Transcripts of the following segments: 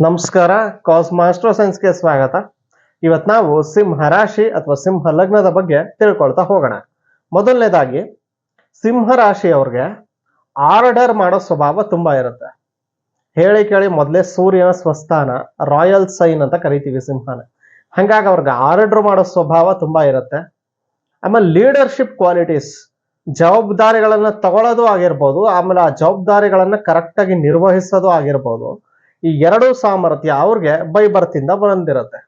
ನಮಸ್ಕಾರ. ಕಾಸ್ ಮಾಸ್ಟರ್ ಸೈನ್ಸ್ಗೆ ಸ್ವಾಗತ. ಇವತ್ತು ನಾವು ಸಿಂಹ ರಾಶಿ ಅಥವಾ ಸಿಂಹ ಲಗ್ನದ ಬಗ್ಗೆ ತಿಳ್ಕೊಳ್ತಾ ಹೋಗೋಣ. ಮೊದಲನೇದಾಗಿ ಸಿಂಹ ರಾಶಿಯವ್ರಿಗೆ ಆರ್ಡರ್ ಮಾಡೋ ಸ್ವಭಾವ ತುಂಬಾ ಇರುತ್ತೆ. ಹೇಳಿ ಕೇಳಿ ಮೊದಲೇ ಸೂರ್ಯನ ಸ್ವಸ್ಥಾನ, ರಾಯಲ್ ಸೈನ್ ಅಂತ ಕರಿತೀವಿ ಸಿಂಹನ. ಹಂಗಾಗಿ ಅವ್ರಿಗೆ ಆರ್ಡರ್ ಮಾಡೋ ಸ್ವಭಾವ ತುಂಬಾ ಇರುತ್ತೆ. ಆಮೇಲೆ ಲೀಡರ್ಶಿಪ್ ಕ್ವಾಲಿಟೀಸ್, ಜವಾಬ್ದಾರಿಗಳನ್ನ ತಗೊಳ್ಳೋದು ಆಗಿರ್ಬೋದು, ಆಮೇಲೆ ಆ ಜವಾಬ್ದಾರಿಗಳನ್ನ ಕರೆಕ್ಟಾಗಿ ನಿರ್ವಹಿಸೋದು ಆಗಿರ್ಬೋದು. ಈ ಎರಡೂ ಸಾಮರ್ಥ್ಯ ಅವ್ರಿಗೆ ಬೈ ಬರ್ತಿಂದ ಬಂದಿರುತ್ತೆ.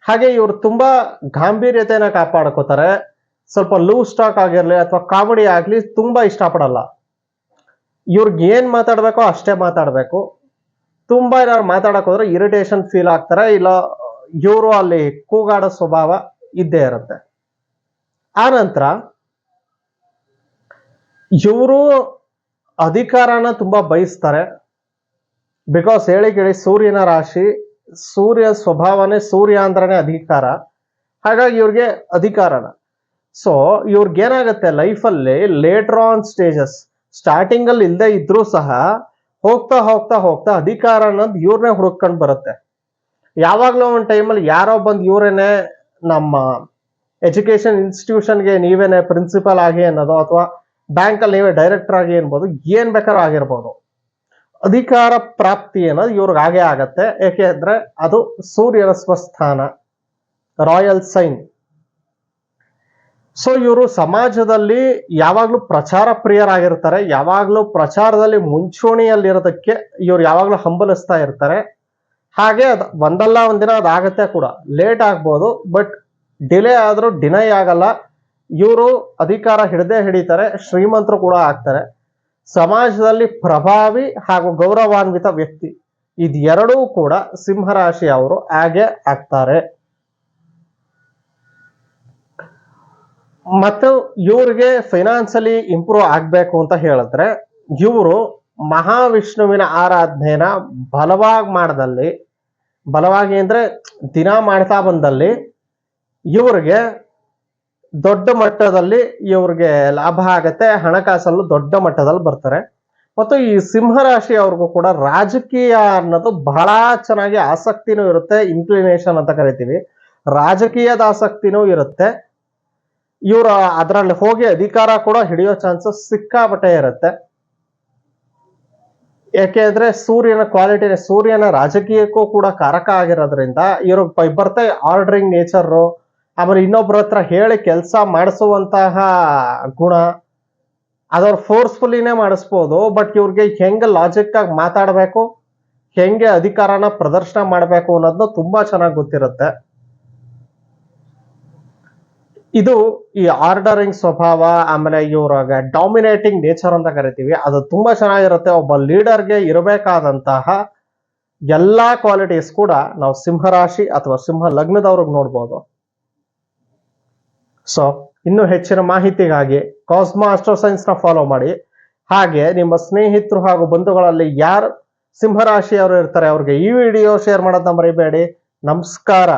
ಹಾಗೆ ಇವರು ತುಂಬಾ ಗಾಂಭೀರ್ಯತೆಯನ್ನ ಕಾಪಾಡ್ಕೋತಾರೆ. ಸ್ವಲ್ಪ ಲೂಸ್ ಸ್ಟಾಕ್ ಆಗಿರ್ಲಿ ಅಥವಾ ಕಾಮಿಡಿ ಆಗ್ಲಿ ತುಂಬಾ ಇಷ್ಟಪಡಲ್ಲ. ಇವ್ರಿಗೆ ಏನ್ ಮಾತಾಡ್ಬೇಕೋ ಅಷ್ಟೇ ಮಾತಾಡ್ಬೇಕು. ತುಂಬಾ ಏನಾದ್ರು ಮಾತಾಡಕ್ ಹೋದ್ರೆ ಇರಿಟೇಷನ್ ಫೀಲ್ ಆಗ್ತಾರೆ, ಇಲ್ಲ ಇವರು ಅಲ್ಲಿ ಕೂಗಾಡೋ ಸ್ವಭಾವ ಇದ್ದೇ ಇರುತ್ತೆ. ಆ ನಂತರ ಇವರು ಅಧಿಕಾರನ ತುಂಬಾ ಬಯಸ್ತಾರೆ. ಬಿಕಾಸ್ ಹೇಳಿ ಕೇಳಿ ಸೂರ್ಯನ ರಾಶಿ, ಸೂರ್ಯ ಸ್ವಭಾವನೆ, ಸೂರ್ಯ ಅಂದ್ರನೇ ಅಧಿಕಾರ. ಹಾಗಾಗಿ ಇವ್ರಿಗೆ ಅಧಿಕಾರನ. ಸೊ ಇವ್ರಿಗೆ ಏನಾಗುತ್ತೆ ಲೈಫಲ್ಲಿ ಲೇಟರ್ ಆನ್ ಸ್ಟೇಜಸ್, ಸ್ಟಾರ್ಟಿಂಗ್ ಅಲ್ಲಿ ಇಲ್ಲದೆ ಇದ್ರೂ ಸಹ ಹೋಗ್ತಾ ಹೋಗ್ತಾ ಹೋಗ್ತಾ ಅಧಿಕಾರ ಅನ್ನೋದು ಇವ್ರನ್ನೇ ಹುಡುಕೊಂಡು ಬರುತ್ತೆ. ಯಾವಾಗ್ಲೂ ಒಂದು ಟೈಮಲ್ಲಿ ಯಾರೋ ಬಂದು ಇವರೇನೆ ನಮ್ಮ ಎಜುಕೇಶನ್ ಇನ್ಸ್ಟಿಟ್ಯೂಷನ್ಗೆ ನೀವೇನೆ ಪ್ರಿನ್ಸಿಪಲ್ ಆಗಿ ಅನ್ನೋದು, ಅಥವಾ ಬ್ಯಾಂಕಲ್ಲಿ ನೀವೇ ಡೈರೆಕ್ಟರ್ ಆಗಿ ಅನ್ಬೋದು, ಏನ್ ಬೇಕಾದ್ರೂ ಆಗಿರ್ಬೋದು. ಅಧಿಕಾರ ಪ್ರಾಪ್ತಿ ಅನ್ನೋದು ಇವ್ರಿಗೆ ಹಾಗೆ ಆಗತ್ತೆ. ಯಾಕೆಂದ್ರೆ ಅದು ಸೂರ್ಯನ ಸ್ವಸ್ಥಾನ, ರಾಯಲ್ ಸೈನ್. ಸೊ ಇವರು ಸಮಾಜದಲ್ಲಿ ಯಾವಾಗ್ಲೂ ಪ್ರಚಾರ ಪ್ರಿಯರಾಗಿರ್ತಾರೆ. ಯಾವಾಗ್ಲೂ ಪ್ರಚಾರದಲ್ಲಿ ಮುಂಚೂಣಿಯಲ್ಲಿರೋದಕ್ಕೆ ಇವ್ರು ಯಾವಾಗ್ಲೂ ಹಂಬಲಿಸ್ತಾ ಇರ್ತಾರೆ. ಹಾಗೆ ಅದು ಒಂದಲ್ಲ ಒಂದಿನ ಅದಾಗತ್ತೆ ಕೂಡ. ಲೇಟ್ ಆಗ್ಬೋದು, ಬಟ್ ಡಿಲೇ ಆದ್ರೂ ಡಿನೈ ಆಗಲ್ಲ. ಇವರು ಅಧಿಕಾರ ಹಿಡಿತಾರೆ, ಶ್ರೀಮಂತರು ಕೂಡ ಆಗ್ತಾರೆ. ಸಮಾಜದಲ್ಲಿ ಪ್ರಭಾವಿ ಹಾಗೂ ಗೌರವಾನ್ವಿತ ವ್ಯಕ್ತಿ, ಇದೆರಡೂ ಕೂಡ ಸಿಂಹರಾಶಿ ಅವರು ಹಾಗೆ ಆಗ್ತಾರೆ. ಮತ್ತು ಇವ್ರಿಗೆ ಫೈನಾನ್ಸಲಿ ಇಂಪ್ರೂವ್ ಆಗ್ಬೇಕು ಅಂತ ಹೇಳಿದ್ರೆ ಇವರು ಮಹಾವಿಷ್ಣುವಿನ ಆರಾಧನೆನ ಬಲವಾಗಿ ಅಂದ್ರೆ ದಿನ ಮಾಡ್ತಾ ಬಂದಲ್ಲಿ ಇವ್ರಿಗೆ ದೊಡ್ಡ ಮಟ್ಟದಲ್ಲಿ ಇವ್ರಿಗೆ ಲಾಭ ಆಗತ್ತೆ. ಹಣಕಾಸಲ್ಲೂ ದೊಡ್ಡ ಮಟ್ಟದಲ್ಲಿ ಬರ್ತಾರೆ. ಮತ್ತು ಈ ಸಿಂಹರಾಶಿ ಅವ್ರಿಗೂ ಕೂಡ ರಾಜಕೀಯ ಅನ್ನೋದು ಬಹಳ ಚೆನ್ನಾಗಿ ಆಸಕ್ತಿನೂ ಇರುತ್ತೆ. ಇನ್ಕ್ಲಿನೇಷನ್ ಅಂತ ಕರಿತೀವಿ. ರಾಜಕೀಯದ ಆಸಕ್ತಿನೂ ಇರುತ್ತೆ. ಇವರು ಅದರಲ್ಲಿ ಹೋಗಿ ಅಧಿಕಾರ ಕೂಡ ಹಿಡಿಯೋ ಚಾನ್ಸಸ್ ಸಿಕ್ಕಾಪಟ್ಟೆ ಇರುತ್ತೆ. ಯಾಕೆಂದ್ರೆ ಸೂರ್ಯನ ಕ್ವಾಲಿಟಿ, ಸೂರ್ಯನ ರಾಜಕೀಯಕ್ಕೂ ಕೂಡ ಕಾರಕ ಆಗಿರೋದ್ರಿಂದ ಇವ್ರಿಗೆ ಬರ್ತಾ ಆರ್ಡರಿಂಗ್ ನೇಚರ್, ಆಮೇಲೆ ಇನ್ನೊಬ್ಬರ ಹತ್ರ ಹೇಳಿ ಕೆಲಸ ಮಾಡಿಸುವಂತಹ ಗುಣ, ಅದವ್ರು ಫೋರ್ಸ್ಫುಲ್ಲಿನೇ ಮಾಡಿಸ್ಬೋದು. ಬಟ್ ಇವ್ರಿಗೆ ಹೆಂಗೆ ಲಾಜಿಕ್ ಆಗಿ ಮಾತಾಡಬೇಕು, ಹೆಂಗೆ ಅಧಿಕಾರನ ಪ್ರದರ್ಶನ ಮಾಡಬೇಕು ಅನ್ನೋದನ್ನ ತುಂಬಾ ಚೆನ್ನಾಗಿ ಗೊತ್ತಿರುತ್ತೆ. ಇದು ಈ ಆರ್ಡರಿಂಗ್ ಸ್ವಭಾವ, ಆಮೇಲೆ ಇವ್ರಾಗ ಡಾಮಿನೇಟಿಂಗ್ ನೇಚರ್ ಅಂತ ಕರಿತೀವಿ, ಅದು ತುಂಬಾ ಚೆನ್ನಾಗಿರುತ್ತೆ. ಒಬ್ಬ ಲೀಡರ್ಗೆ ಇರಬೇಕಾದಂತಹ ಎಲ್ಲಾ ಕ್ವಾಲಿಟೀಸ್ ಕೂಡ ನಾವು ಸಿಂಹರಾಶಿ ಅಥವಾ ಸಿಂಹ ಲಗ್ನದವ್ರಿಗೆ ನೋಡ್ಬೋದು. ಸೊ ಇನ್ನೂ ಹೆಚ್ಚಿನ ಮಾಹಿತಿಗಾಗಿ ಕಾಸ್ಮೋ ಆಸ್ಟ್ರೋ ಸೈನ್ಸ್ ನ ಫಾಲೋ ಮಾಡಿ. ಹಾಗೆ ನಿಮ್ಮ ಸ್ನೇಹಿತರು ಹಾಗೂ ಬಂಧುಗಳಲ್ಲಿ ಯಾರು ಸಿಂಹರಾಶಿಯವರು ಇರ್ತಾರೆ ಅವ್ರಿಗೆ ಈ ವಿಡಿಯೋ ಶೇರ್ ಮಾಡೋದನ್ನ ಮರಿಬೇಡಿ. ನಮಸ್ಕಾರ.